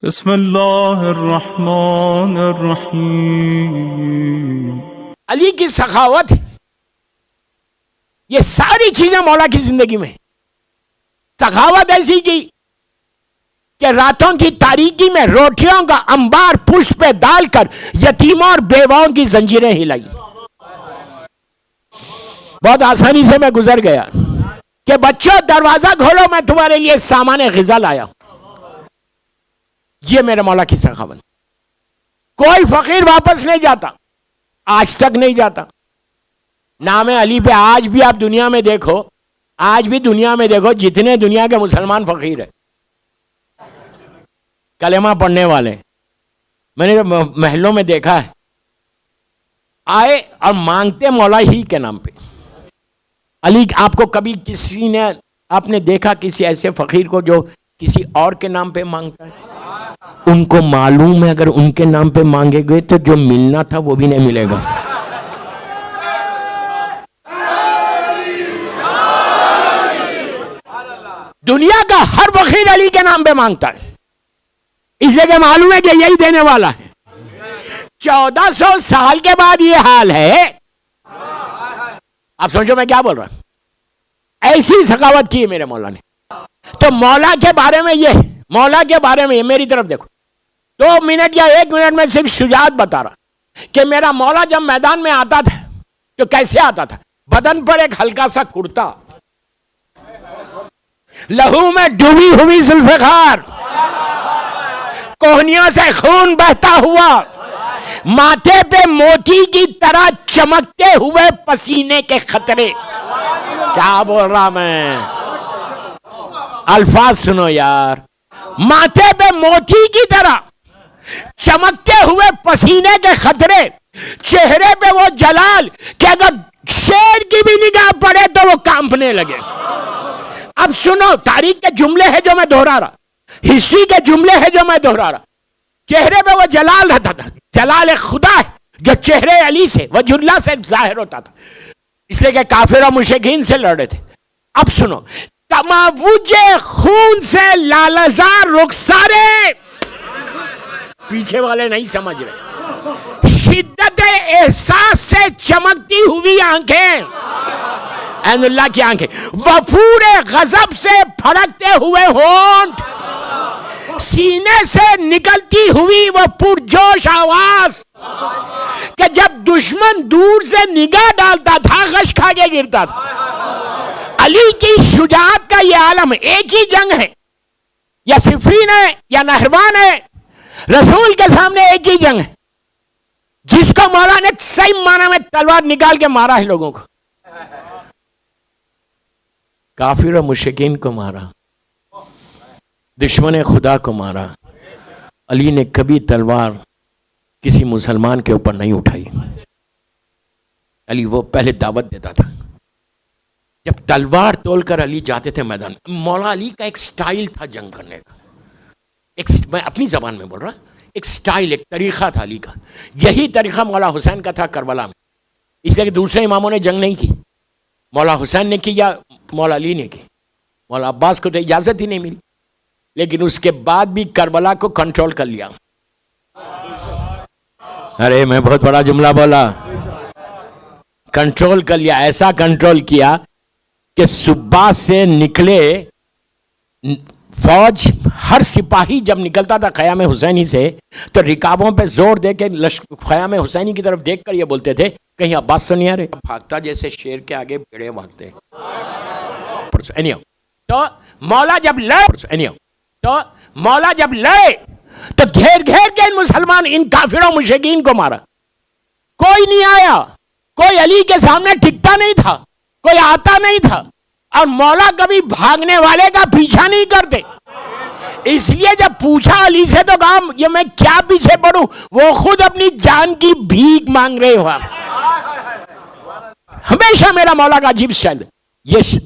بسم اللہ الرحمن الرحیم۔ علی کی سخاوت، یہ ساری چیزیں مولا کی زندگی میں۔ سخاوت ایسی کی کہ راتوں کی تاریکی میں روٹیوں کا انبار پشت پہ ڈال کر یتیموں اور بیواؤں کی زنجیریں ہلائی۔ بہت آسانی سے میں گزر گیا کہ بچوں دروازہ کھولو، میں تمہارے لیے سامان غذا لایا ہوں۔ یہ میرے مولا کی سخاوت۔ کوئی فقیر واپس نہیں جاتا، آج تک نہیں جاتا۔ نام علی پہ آج بھی آپ دنیا میں دیکھو، آج بھی دنیا میں دیکھو جتنے دنیا کے مسلمان فقیر ہیں، کلمہ پڑھنے والے، میں نے محلوں میں دیکھا ہے، آئے اور مانگتے مولا ہی کے نام پہ۔ علی، آپ کو کبھی کسی نے، آپ نے دیکھا کسی ایسے فقیر کو جو کسی اور کے نام پہ مانگتا ہے؟ ان کو معلوم ہے اگر ان کے نام پہ مانگے گئے تو جو ملنا تھا وہ بھی نہیں ملے گا۔ دنیا کا ہر فقیر علی کے نام پہ مانگتا ہے، اس لیے کہ معلوم ہے کہ یہی دینے والا ہے۔ 1400 سال کے بعد یہ حال ہے۔ آپ سوچو میں کیا بول رہا ہوں۔ ایسی سخاوت کی ہے میرے مولا نے۔ تو مولا کے بارے میں یہ، مولا کے بارے میں یہ، میری طرف دیکھو، 2 منٹ یا 1 منٹ میں صرف شجاعت بتا رہا کہ میرا مولا جب میدان میں آتا تھا تو کیسے آتا تھا؟ بدن پر ایک ہلکا سا کرتا، لہو میں ڈوبی ہوئی ذوالفقار، کوہنیوں سے خون بہتا ہوا، ماتھے پہ موتی کی طرح چمکتے ہوئے پسینے کے خطرے۔ کیا بول رہا میں؟ الفاظ سنو یار۔ ماتھے پہ موتی کی طرح چمکتے ہوئے پسینے کے خطرے، چہرے پہ وہ جلال کہ اگر شیر کی بھی نگاہ پڑے تو وہ کانپنے لگے۔ اب سنو، تاریخ کے جملے ہیں جو میں دہرا رہا، ہسٹری کے جملے ہیں جو میں دہرا رہا۔ چہرے پہ وہ جلال رہتا تھا، جلال خدا ہے جو چہرے علی سے، وجہ اللہ سے ظاہر ہوتا تھا، اس لیے کہ کافر اور مشرکین سے لڑ رہے تھے۔ اب سنو، تماوج خون سے لالزار رخسارے، پیچھے والے نہیں سمجھ رہے، شدت احساس سے چمکتی ہوئی آنکھیں، عین اللہ کی آنکھیں، وفور غضب سے پھڑکتے ہوئے ہونٹ، سینے سے نکلتی ہوئی وہ پرجوش آواز کہ جب دشمن دور سے نگاہ ڈالتا تھا غش کھا کے گرتا تھا۔ علی کی شجاعت کا یہ عالم، ایک ہی جنگ ہے، یا صفین ہے یا نہروان ہے، رسول کے سامنے ایک ہی جنگ ہے جس کو مولا نے صحیح معنی میں تلوار نکال کے مارا ہے لوگوں کو، کافر و مشرکین کو مارا، دشمن خدا کو مارا۔ علی نے کبھی تلوار کسی مسلمان کے اوپر نہیں اٹھائی۔ علی وہ پہلے دعوت دیتا تھا۔ جب تلوار تول کر علی جاتے تھے میدان، مولا علی کا ایک سٹائل تھا جنگ کرنے کا، میں اپنی زبان میں بول رہا، ایک سٹائل، ایک طریقہ تھا علی کا۔ یہی طریقہ مولا حسین کا تھا کربلا میں، اس لیے کہ دوسرے اماموں نے جنگ نہیں کی، مولا حسین نے کی یا مولا علی نے کی۔ مولا عباس کو تو اجازت ہی نہیں ملی، لیکن اس کے بعد بھی کربلا کو کنٹرول کر لیا۔ ارے میں بہت بڑا جملہ بولا، کنٹرول کر لیا، ایسا کنٹرول کیا کہ صبح سے نکلے فوج، ہر سپاہی جب نکلتا تھا خیام حسینی سے تو رکابوں پہ زور دے کے خیام حسینی کی طرف دیکھ کر یہ بولتے تھے کہیں عباس تو نہیں آ رہے، بھاگتا جیسے شیر کے آگے بھیڑے بھاگتے۔ تو مولا جب لڑے تو گھیر گھیر کے ان مسلمان، ان کافروں مشرکین کو مارا۔ کوئی نہیں آیا، کوئی علی کے سامنے ٹکتا نہیں تھا، کوئی آتا نہیں تھا، اور مولا کبھی بھاگنے والے کا پیچھا نہیں کرتے۔ اس لیے جب پوچھا علی سے تو کہا یہ میں کیا پیچھے پڑوں، وہ خود اپنی جان کی بھیک مانگ رہے ہوا۔ ہمیشہ میرا مولا کا عجیب شاید یہ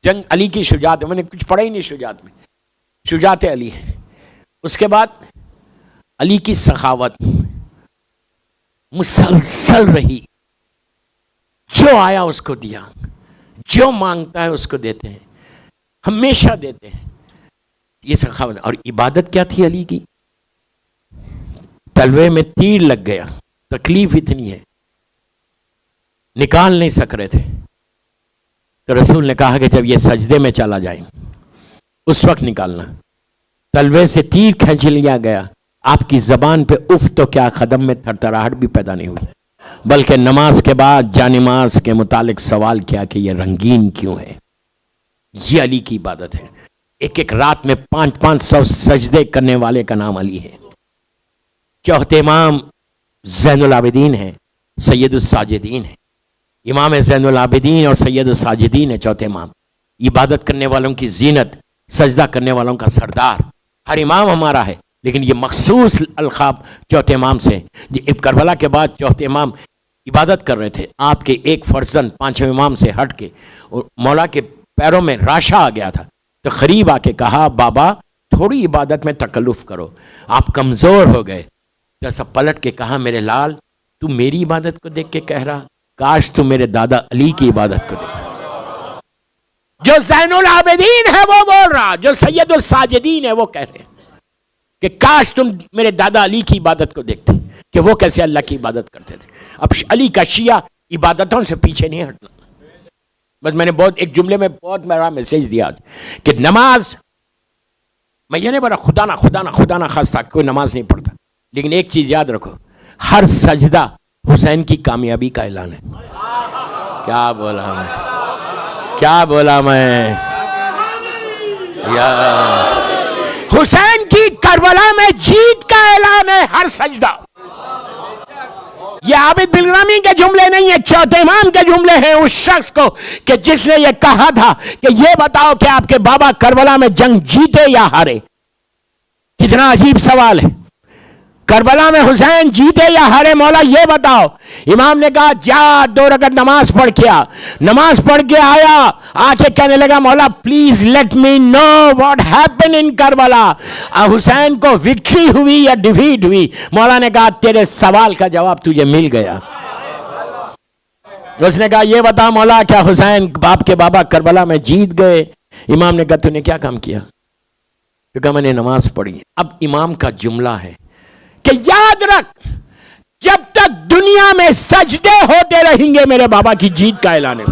جنگ علی کی شجاعت ہے، میں نے کچھ پڑھا ہی نہیں شجاعت میں، شجاعت علی ہے۔ اس کے بعد علی کی سخاوت مسلسل رہی، جو آیا اس کو دیا، جو مانگتا ہے اس کو دیتے ہیں، ہمیشہ دیتے ہیں۔ یہ سخاوت۔ اور عبادت کیا تھی علی کی؟ تلوے میں تیر لگ گیا، تکلیف اتنی ہے نکال نہیں سک رہے تھے، تو رسول نے کہا کہ جب یہ سجدے میں چلا جائے اس وقت نکالنا۔ تلوے سے تیر کھینچ لیا گیا، آپ کی زبان پہ اف تو کیا، قدم میں تھرتھراہٹ بھی پیدا نہیں ہوئی، بلکہ نماز کے بعد جانماز کے متعلق سوال کیا کہ یہ رنگین کیوں ہے؟ یہ علی کی عبادت ہے۔ ایک ایک رات میں 500 سجدے کرنے والے کا نام علی ہے۔ چوتھے امام زین العابدین ہیں، سید الساجدین ہیں۔ امام زین العابدین اور سید الساجدین ہیں چوتھے امام، عبادت کرنے والوں کی زینت، سجدہ کرنے والوں کا سردار۔ ہر امام ہمارا ہے، لیکن یہ مخصوص القاب چوتھے امام سے، اب کربلا کے بعد چوتھے امام عبادت کر رہے تھے، آپ کے ایک فرزند پانچویں امام سے ہٹ کے مولا کے پیروں میں راشا آ گیا تھا، تو قریب آ کے کہا بابا تھوڑی عبادت میں تکلف کرو، آپ کمزور ہو گئے۔ جیسا پلٹ کے کہا میرے لال تو میری عبادت کو دیکھ کے کہہ رہا، کاش تو میرے دادا علی کی عبادت کو دیکھ۔ جو زین العابدین ہے وہ بول رہا، جو سید الساجدین ہے وہ کہہ رہے کہ کاش تم میرے دادا علی کی عبادت کو دیکھتے کہ وہ کیسے اللہ کی عبادت کرتے تھے۔ اب علی کا شیعہ عبادتوں سے پیچھے نہیں ہٹنا۔ بس میں نے ایک جملے میں بہت بڑا میسج دیا آج کہ نماز، میں یہ نہیں بولا خدا نہ خواستہ کوئی نماز نہیں پڑھتا، لیکن ایک چیز یاد رکھو، ہر سجدہ حسین کی کامیابی کا اعلان ہے۔ کیا بولا میں یا حسین کی کربلا میں جیت کا اعلان ہے ہر سجدہ۔ یہ عابد بالغرامی کے جملے نہیں ہیں، چوتھے امام کے جملے ہیں اس شخص کو کہ جس نے یہ کہا تھا کہ یہ بتاؤ کہ آپ کے بابا کربلا میں جنگ جیتے یا ہارے۔ کتنا عجیب سوال ہے، کربلا میں حسین جیتے یا ہارے مولا یہ بتاؤ۔ امام نے کہا جا 2 رکعت نماز پڑھ کے آ۔ نماز پڑھ کے آیا، آ کے کہنے لگا مولا please let me know what happen in Karbala, Hussain کو وکٹری ہوئی یا ڈیفیٹ ہوئی؟ مولا نے کہا تیرے سوال کا جواب تجھے مل گیا۔ اس نے کہا یہ بتا مولا کیا حسین باپ کے بابا کربلا میں جیت گئے؟ امام نے کہا تو نے کیا کام کیا؟ تو کہا میں نے نماز پڑھی۔ اب امام کا جملہ ہے کہ یاد رکھ جب تک دنیا میں سجدے ہوتے رہیں گے میرے بابا کی جیت کا اعلان ہے۔